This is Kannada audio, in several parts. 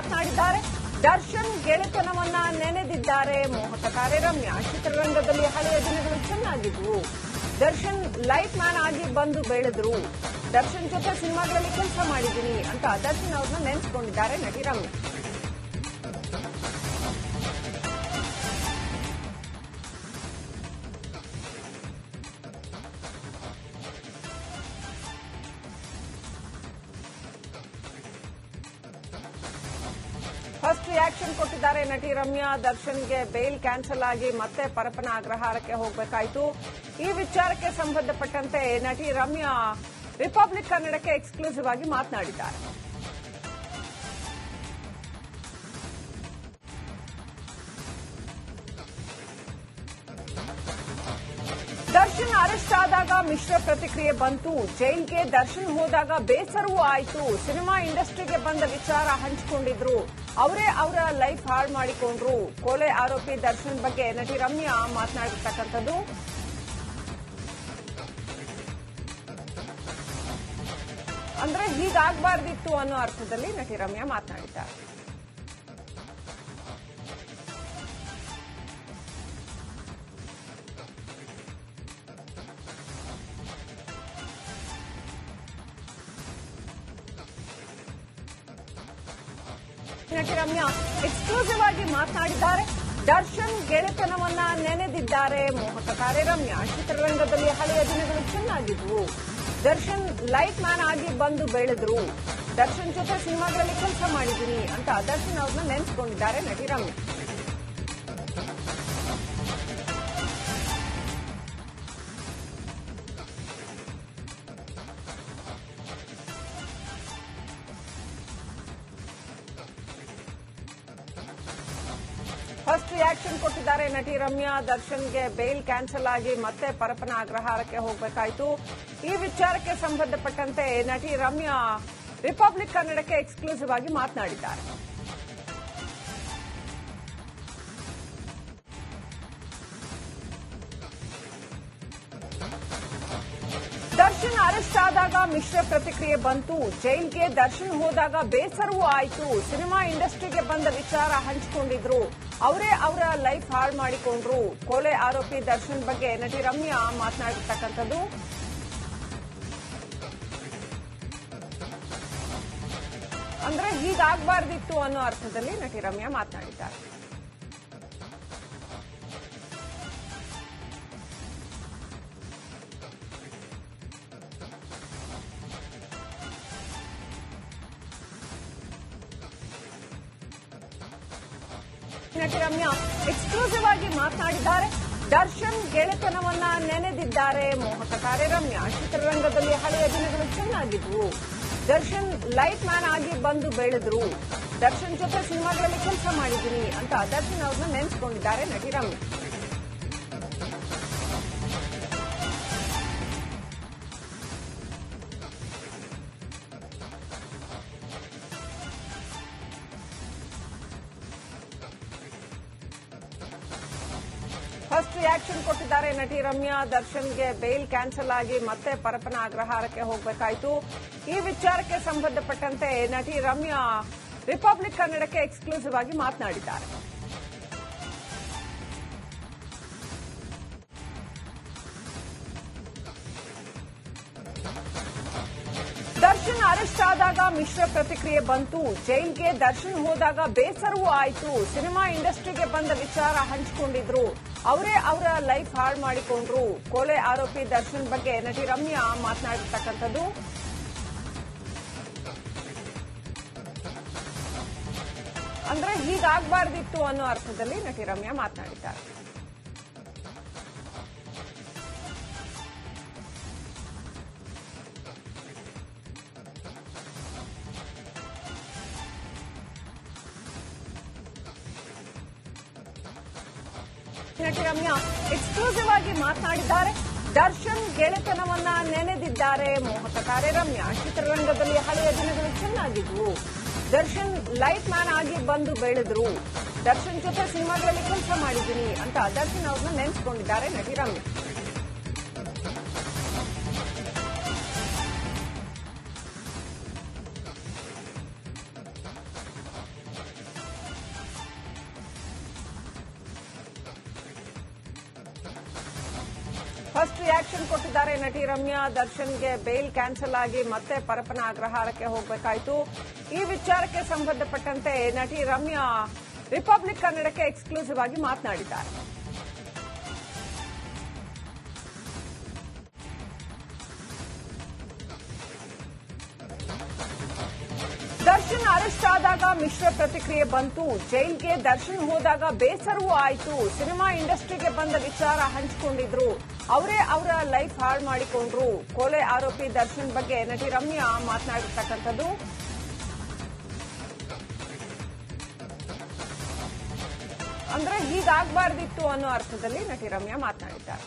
ಮಾತನಾಡಿದ್ದಾರೆ. ದರ್ಶನ್ ಗೆಳೆತನವನ್ನ ನೆನೆದಿದ್ದಾರೆ ಮೋಹಕ ತಾರೆ ರಮ್ಯಾ. ಚಿತ್ರರಂಗದಲ್ಲಿ ಹಳೆಯ ದಿನಗಳು ಚೆನ್ನಾಗಿದ್ವು. ದರ್ಶನ್ ಲೈಟ್ ಮ್ಯಾನ್ ಆಗಿ ಬಂದು ಬೆಳೆದ್ರು. ದರ್ಶನ್ ಜೊತೆ ಸಿನಿಮಾಗಳಲ್ಲಿ ಕೆಲಸ ಮಾಡಿದ್ದೀನಿ ಅಂತ ದರ್ಶನ್ ಅವ್ರನ್ನ ನೆನೆಸಿಕೊಂಡಿದ್ದಾರೆ ನಟಿ ರಮ್ಯಾ. ಫಸ್ಟ್ ರಿಯಾಕ್ಷನ್ ಕೊಟ್ಟಿದ್ದಾರೆ ನಟಿ ರಮ್ಯಾ. ದರ್ಶನ್ಗೆ ಬೇಲ್ ಕ್ಯಾನ್ಸಲ್ ಆಗಿ ಮತ್ತೆ ಪರಪ್ಪನ ಅಗ್ರಹಾರಕ್ಕೆ ಹೋಗಬೇಕಾಯಿತು. ಈ ವಿಚಾರಕ್ಕೆ ಸಂಬಂಧಪಟ್ಟಂತೆ ನಟಿ ರಮ್ಯಾ ರಿಪಬ್ಲಿಕ್ ಕನ್ನಡಕ್ಕೆ ಎಕ್ಸ್ಕ್ಲೂಸಿವ್ ಆಗಿ ಮಾತನಾಡಿದ್ದಾರೆ. ದರ್ಶನ್ ಅರೆಸ್ಟ್ ಆದಾಗ ಮಿಶ್ರ ಪ್ರತಿಕ್ರಿಯೆ ಬಂತು. ಜೈಲ್ಗೆ ದರ್ಶನ್ ಹೋದಾಗ ಬೇಸರವೂ ಆಯಿತು. ಸಿನಿಮಾ ಇಂಡಸ್ಟ್ರಿಗೆ ಬಂದ ವಿಚಾರ ಹಂಚಿಕೊಂಡಿದ್ರು. ಅವರೇ ಅವರ ಲೈಫ್ ಹಾಳು ಮಾಡಿಕೊಂಡ್ರು. ಕೊಲೆ ಆರೋಪಿ ದರ್ಶನ್ ಬಗ್ಗೆ ನಟಿ ರಮ್ಯಾ ಮಾತನಾಡಿರ್ತಕ್ಕಂಥದ್ದು. ಅಂದ್ರೆ ಹೀಗಾಗಬಾರ್ದಿತ್ತು ಅನ್ನೋ ಅರ್ಥದಲ್ಲಿ ನಟಿ ರಮ್ಯಾ ಮಾತನಾಡಿದ್ದಾರೆ. ನಟಿ ರಮ್ಯಾ ಎಕ್ಸ್ಕ್ಲೂಸಿವ್ ಆಗಿ ಮಾತನಾಡಿದ್ದಾರೆ. ದರ್ಶನ್ ಗೆಳೆತನವನ್ನ ನೆನೆದಿದ್ದಾರೆ ಮೋಹಕ ತಾರೆ ರಮ್ಯಾ. ಚಿತ್ರರಂಗದಲ್ಲಿ ಹಳೆಯ ದಿನಗಳು ಚೆನ್ನಾಗಿದ್ವು. ದರ್ಶನ್ ಲೈಟ್ ಮ್ಯಾನ್ ಆಗಿ ಬಂದು ಬೆಳೆದ್ರು. ದರ್ಶನ್ ಜೊತೆ ಸಿನಿಮಾಗಳಲ್ಲಿ ಕೆಲಸ ಮಾಡಿದ್ದೀನಿ ಅಂತ ದರ್ಶನ್ ಅವ್ರನ್ನ ನೆನೆಸಿಕೊಂಡಿದ್ದಾರೆ ನಟಿ ರಮ್ಯಾ. ಫಸ್ಟ್ ರಿಯಾಕ್ಷನ್ ಕೊಟ್ಟಿದ್ದಾರೆ ನಟಿ ರಮ್ಯಾ. ದರ್ಶನ್ಗೆ ಬೇಲ್ ಕ್ಯಾನ್ಸಲ್ ಆಗಿ ಮತ್ತೆ ಪರಪ್ಪನ ಅಗ್ರಹಾರಕ್ಕೆ ಹೋಗಬೇಕಾಯಿತು. ಈ ವಿಚಾರಕ್ಕೆ ಸಂಬಂಧಪಟ್ಟಂತೆ ನಟಿ ರಮ್ಯಾ ರಿಪಬ್ಲಿಕ್ ಕನ್ನಡಕ್ಕೆ ಎಕ್ಸ್ಕ್ಲೂಸಿವ್ ಆಗಿ ಮಾತನಾಡಿದ್ದಾರೆ. ದರ್ಶನ್ ಅರೆಸ್ಟ್ ಆದಾಗ ಮಿಶ್ರ ಪ್ರತಿಕ್ರಿಯೆ ಬಂತು. ಜೈಲ್ಗೆ ದರ್ಶನ್ ಹೋದಾಗ ಬೇಸರವೂ ಆಯಿತು. ಸಿನಿಮಾ ಇಂಡಸ್ಟ್ರಿಗೆ ಬಂದ ವಿಚಾರ ಹಂಚಿಕೊಂಡಿದ್ರು. ಅವರೇ ಅವರ ಲೈಫ್ ಹಾಳು ಮಾಡಿಕೊಂಡ್ರು. ಕೊಲೆ ಆರೋಪಿ ದರ್ಶನ್ ಬಗ್ಗೆ ನಟಿ ರಮ್ಯಾ ಮಾತನಾಡಿರ್ತಕ್ಕಂಥದ್ದು. ಅಂದ್ರೆ ಹೀಗಾಗಬಾರ್ದಿತ್ತು ಅನ್ನೋ ಅರ್ಥದಲ್ಲಿ ನಟಿ ರಮ್ಯಾ ಮಾತನಾಡಿದ್ದಾರೆ. ನಟಿ ರಮ್ಯಾ ಎಕ್ಸ್ಕ್ಲೂಸಿವ್ ಆಗಿ ಮಾತನಾಡಿದ್ದಾರೆ. ದರ್ಶನ್ ಗೆಳೆತನವನ್ನ ನೆನೆದಿದ್ದಾರೆ ಮೋಹಕ ತಾರೆ ರಮ್ಯಾ. ಚಿತ್ರರಂಗದಲ್ಲಿ ಹಳೆಯ ದಿನಗಳು ಚೆನ್ನಾಗಿದ್ವು. ದರ್ಶನ್ ಲೈಟ್ ಮ್ಯಾನ್ ಆಗಿ ಬಂದು ಬೆಳೆದ್ರು. ದರ್ಶನ್ ಜೊತೆ ಸಿನಿಮಾಗಳಲ್ಲಿ ಕೆಲಸ ಮಾಡಿದ್ದೀನಿ ಅಂತ ದರ್ಶನ್ ಅವ್ರನ್ನ ನೆನೆಸಿಕೊಂಡಿದ್ದಾರೆ ನಟಿ ರಮ್ಯಾ. ಫಸ್ಟ್ ರಿಯಾಕ್ಷನ್ ಕೊಟ್ಟಿದ್ದಾರೆ ನಟಿ ರಮ್ಯಾ. ದರ್ಶನ್ಗೆ ಬೇಲ್ ಕ್ಯಾನ್ಸಲ್ ಆಗಿ ಮತ್ತೆ ಪರಪ್ಪನ ಅಗ್ರಹಾರಕ್ಕೆ ಹೋಗಬೇಕಾಯಿತು. ಈ ವಿಚಾರಕ್ಕೆ ಸಂಬಂಧಪಟ್ಟಂತೆ ನಟಿ ರಮ್ಯಾ ರಿಪಬ್ಲಿಕ್ ಕನ್ನಡಕ್ಕೆ ಎಕ್ಸ್ಕ್ಲೂಸಿವ್ ಆಗಿ ಮಾತನಾಡಿದ್ದಾರೆ. ದರ್ಶನ್ ಅರೆಸ್ಟ್ ಆದಾಗ ಮಿಶ್ರ ಪ್ರತಿಕ್ರಿಯೆ ಬಂತು. ಜೈಲ್ಗೆ ದರ್ಶನ್ ಹೋದಾಗ ಬೇಸರವೂ ಆಯಿತು. ಸಿನಿಮಾ ಇಂಡಸ್ಟ್ರಿಗೆ ಬಂದ ವಿಚಾರ ಹಂಚಿಕೊಂಡಿದ್ರು. ಅವರೇ ಅವರ ಲೈಫ್ ಹಾಳು ಮಾಡಿಕೊಂಡ್ರು. ಕೊಲೆ ಆರೋಪಿ ದರ್ಶನ್ ಬಗ್ಗೆ ನಟಿ ರಮ್ಯಾ ಮಾತನಾಡಿರ್ತಕ್ಕಂಥದ್ದು. ಅಂದ್ರೆ ಹೀಗಾಗಬಾರ್ದಿತ್ತು ಅನ್ನೋ ಅರ್ಥದಲ್ಲಿ ನಟಿ ರಮ್ಯಾ ಮಾತನಾಡಿದ್ದಾರೆ. ನಟಿ ರಮ್ಯಾ ಎಕ್ಸ್ಕ್ಲೂಸಿವ್ ಆಗಿ ಮಾತನಾಡಿದ್ದಾರೆ. ದರ್ಶನ್ ಗೆಳೆತನವನ್ನ ನೆನೆದಿದ್ದಾರೆ ಮೋಹಕ ತಾರೆ ರಮ್ಯಾ. ಚಿತ್ರರಂಗದಲ್ಲಿ ಹಳೆಯ ದಿನಗಳು ಚೆನ್ನಾಗಿದ್ವು. ದರ್ಶನ್ ಲೈಟ್ ಮ್ಯಾನ್ ಆಗಿ ಬಂದು ಬೆಳೆದ್ರು. ದರ್ಶನ್ ಜೊತೆ ಸಿನಿಮಾಗಳಲ್ಲಿ ಕೆಲಸ ಮಾಡಿದ್ದೀನಿ ಅಂತ ದರ್ಶನ್ ಅವ್ರನ್ನ ನೆನೆಸಿಕೊಂಡಿದ್ದಾರೆ ನಟಿ ರಮ್ಯಾ. ಫಸ್ಟ್ ರಿಯಾಕ್ಷನ್ ಕೊಟ್ಟಿದ್ದಾರೆ ನಟಿ ರಮ್ಯಾ. ದರ್ಶನ್ಗೆ ಬೇಲ್ ಕ್ಯಾನ್ಸಲ್ ಆಗಿ ಮತ್ತೆ ಪರಪ್ಪನ ಅಗ್ರಹಾರಕ್ಕೆ ಹೋಗಬೇಕಾಯಿತು. ಈ ವಿಚಾರಕ್ಕೆ ಸಂಬಂಧಪಟ್ಟಂತೆ ನಟಿ ರಮ್ಯಾ ರಿಪಬ್ಲಿಕ್ ಕನ್ನಡಕ್ಕೆ ಎಕ್ಸ್ಕ್ಲೂಸಿವ್ ಆಗಿ ಮಾತನಾಡಿದ್ದಾರೆ. ದರ್ಶನ್ ಅರೆಸ್ಟ್ ಆದಾಗ ಮಿಶ್ರ ಪ್ರತಿಕ್ರಿಯೆ ಬಂತು. ಜೈಲ್ಗೆ ದರ್ಶನ್ ಹೋದಾಗ ಬೇಸರವೂ ಆಯಿತು. ಸಿನಿಮಾ ಇಂಡಸ್ಟ್ರಿಗೆ ಬಂದ ವಿಚಾರ ಹಂಚಿಕೊಂಡಿದ್ರು. ಅವರೇ ಅವರ ಲೈಫ್ ಹಾಳು ಮಾಡಿಕೊಂಡ್ರು. ಕೊಲೆ ಆರೋಪಿ ದರ್ಶನ್ ಬಗ್ಗೆ ನಟಿ ರಮ್ಯಾ ಮಾತನಾಡಿರ್ತಕ್ಕಂಥದ್ದು. ಅಂದ್ರೆ ಹೀಗಾಗಬಾರ್ದಿತ್ತು ಅನ್ನೋ ಅರ್ಥದಲ್ಲಿ ನಟಿ ರಮ್ಯಾ ಮಾತನಾಡಿದ್ದಾರೆ.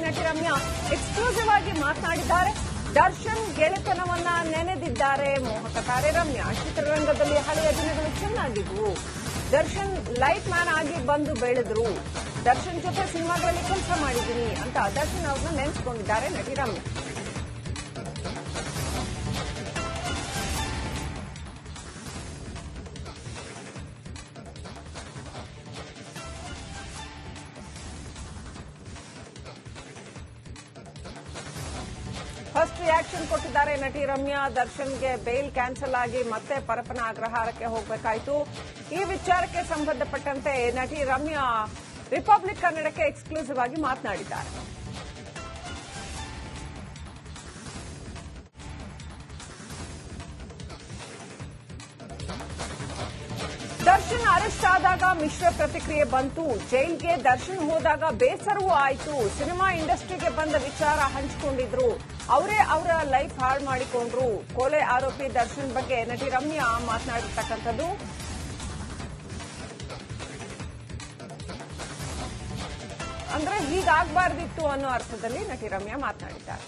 ನಟಿ ರಮ್ಯಾ ಎಕ್ಸ್ಕ್ಲೂಸಿವ್ ಆಗಿ ಮಾತನಾಡಿದ್ದಾರೆ. ದರ್ಶನ್ ಗೆಳೆತನವನ್ನ ನೆನೆದಿದ್ದಾರೆ ಮೋಹಕ ತಾರೆ ರಮ್ಯಾ. ಚಿತ್ರರಂಗದಲ್ಲಿ ಹಳೆಯ ದಿನಗಳು ಚೆನ್ನಾಗಿದ್ವು. ದರ್ಶನ್ ಲೈಟ್ ಮ್ಯಾನ್ ಆಗಿ ಬಂದು ಬೆಳೆದ್ರು. ದರ್ಶನ್ ಜೊತೆ ಸಿನಿಮಾಗಳಲ್ಲಿ ಕೆಲಸ ಮಾಡಿದ್ದೀನಿ ಅಂತ ದರ್ಶನ್ ಅವ್ರನ್ನ ನೆನೆಸಿಕೊಂಡಿದ್ದಾರೆ ನಟಿ ರಮ್ಯಾ. ಫಸ್ಟ್ ರಿಯಾಕ್ಷನ್ ಕೊಟ್ಟಿದ್ದಾರೆ ನಟಿ ರಮ್ಯಾ. ದರ್ಶನ್ಗೆ ಬೇಲ್ ಕ್ಯಾನ್ಸಲ್ ಆಗಿ ಮತ್ತೆ ಪರಪ್ಪನ ಅಗ್ರಹಾರಕ್ಕೆ ಹೋಗಬೇಕಾಯಿತು. ಈ ವಿಚಾರಕ್ಕೆ ಸಂಬಂಧಪಟ್ಟಂತೆ ನಟಿ ರಮ್ಯಾ ರಿಪಬ್ಲಿಕ್ ಕನ್ನಡಕ್ಕೆ ಎಕ್ಸ್ಕ್ಲೂಸಿವ್ ಆಗಿ ಮಾತನಾಡಿದ್ದಾರೆ. ದರ್ಶನ್ ಅರೆಸ್ಟ್ ಆದಾಗ ಮಿಶ್ರ ಪ್ರತಿಕ್ರಿಯೆ ಬಂತು. ಜೈಲ್ಗೆ ದರ್ಶನ್ ಹೋದಾಗ ಬೇಸರವೂ ಆಯಿತು. ಸಿನಿಮಾ ಇಂಡಸ್ಟ್ರಿಗೆ ಬಂದ ವಿಚಾರ ಹಂಚಿಕೊಂಡಿದ್ರು. ಅವರೇ ಅವರ ಲೈಫ್ ಹಾಳು ಮಾಡಿಕೊಂಡ್ರು. ಕೊಲೆ ಆರೋಪಿ ದರ್ಶನ್ ಬಗ್ಗೆ ನಟಿ ರಮ್ಯಾ ಮಾತನಾಡಿರ್ತಕ್ಕಂಥದ್ದು. ಅಂದ್ರೆ ಹೀಗಾಗಬಾರ್ದಿತ್ತು ಅನ್ನೋ ಅರ್ಥದಲ್ಲಿ ನಟಿ ರಮ್ಯಾ ಮಾತನಾಡಿದ್ದಾರೆ.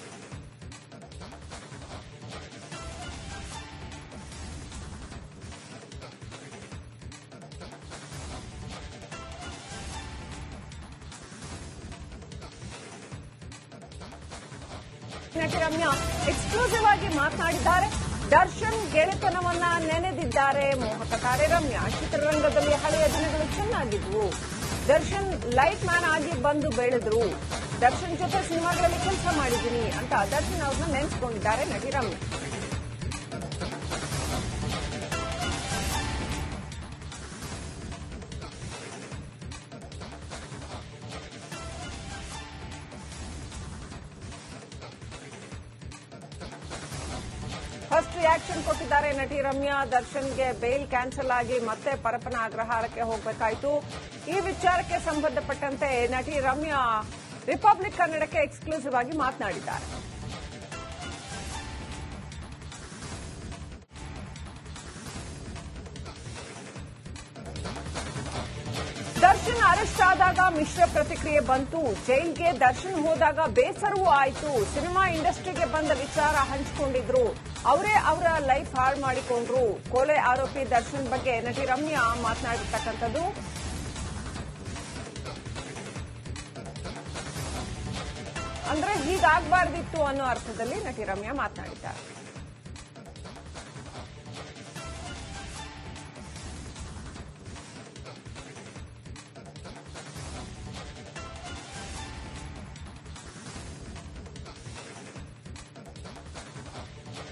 ನಟಿ ರಮ್ಯಾ ಎಕ್ಸ್ಕ್ಲೂಸಿವ್ ಆಗಿ ಮಾತನಾಡಿದ್ದಾರೆ. ದರ್ಶನ್ ಗೆಳೆತನವನ್ನ ನೆನೆದಿದ್ದಾರೆ ಮೋಹಕ ತಾರೆ ರಮ್ಯಾ. ಚಿತ್ರರಂಗದಲ್ಲಿ ಹಳೆಯ ದಿನಗಳು ಚೆನ್ನಾಗಿದ್ವು. ದರ್ಶನ್ ಲೈಟ್ ಮ್ಯಾನ್ ಆಗಿ ಬಂದು ಬೆಳೆದ್ರು. ದರ್ಶನ್ ಜೊತೆ ಸಿನಿಮಾಗಳಲ್ಲಿ ಕೆಲಸ ಮಾಡಿದ್ದೀನಿ ಅಂತ ದರ್ಶನ್ ಅವ್ರನ್ನ ನೆನೆಸಿಕೊಂಡಿದ್ದಾರೆ ನಟಿ ರಮ್ಯಾ. ಫಸ್ಟ್ ರಿಯಾಕ್ಷನ್ ಕೊಟ್ಟಿದ್ದಾರೆ ನಟಿ ರಮ್ಯಾ. ದರ್ಶನ್ಗೆ ಬೇಲ್ ಕ್ಯಾನ್ಸಲ್ ಆಗಿ ಮತ್ತೆ ಪರಪ್ಪನ ಅಗ್ರಹಾರಕ್ಕೆ ಹೋಗಬೇಕಾಯಿತು. ಈ ವಿಚಾರಕ್ಕೆ ಸಂಬಂಧಪಟ್ಟಂತೆ ನಟಿ ರಮ್ಯಾ ರಿಪಬ್ಲಿಕ್ ಕನ್ನಡಕ್ಕೆ ಎಕ್ಸ್ಕ್ಲೂಸಿವ್ ಆಗಿ ಮಾತನಾಡಿದ್ದಾರೆ. ದರ್ಶನ್ ಅರೆಸ್ಟ್ ಆದಾಗ ಮಿಶ್ರ ಪ್ರತಿಕ್ರಿಯೆ ಬಂತು. ಜೈಲ್ಗೆ ದರ್ಶನ್ ಹೋದಾಗ ಬೇಸರವೂ ಆಯಿತು. ಸಿನಿಮಾ ಇಂಡಸ್ಟ್ರಿಗೆ ಬಂದ ವಿಚಾರ ಹಂಚಿಕೊಂಡಿದ್ರು. ಅವರೇ ಅವರ ಲೈಫ್ ಹಾಳು ಮಾಡಿಕೊಂಡ್ರು. ಕೊಲೆ ಆರೋಪಿ ದರ್ಶನ್ ಬಗ್ಗೆ ನಟಿ ರಮ್ಯಾ ಮಾತನಾಡಿರ್ತಕ್ಕಂಥದ್ದು. ಅಂದ್ರೆ ಹೀಗಾಗಬಾರ್ದಿತ್ತು ಅನ್ನೋ ಅರ್ಥದಲ್ಲಿ ನಟಿ ರಮ್ಯಾ ಮಾತನಾಡಿದ್ದಾರೆ.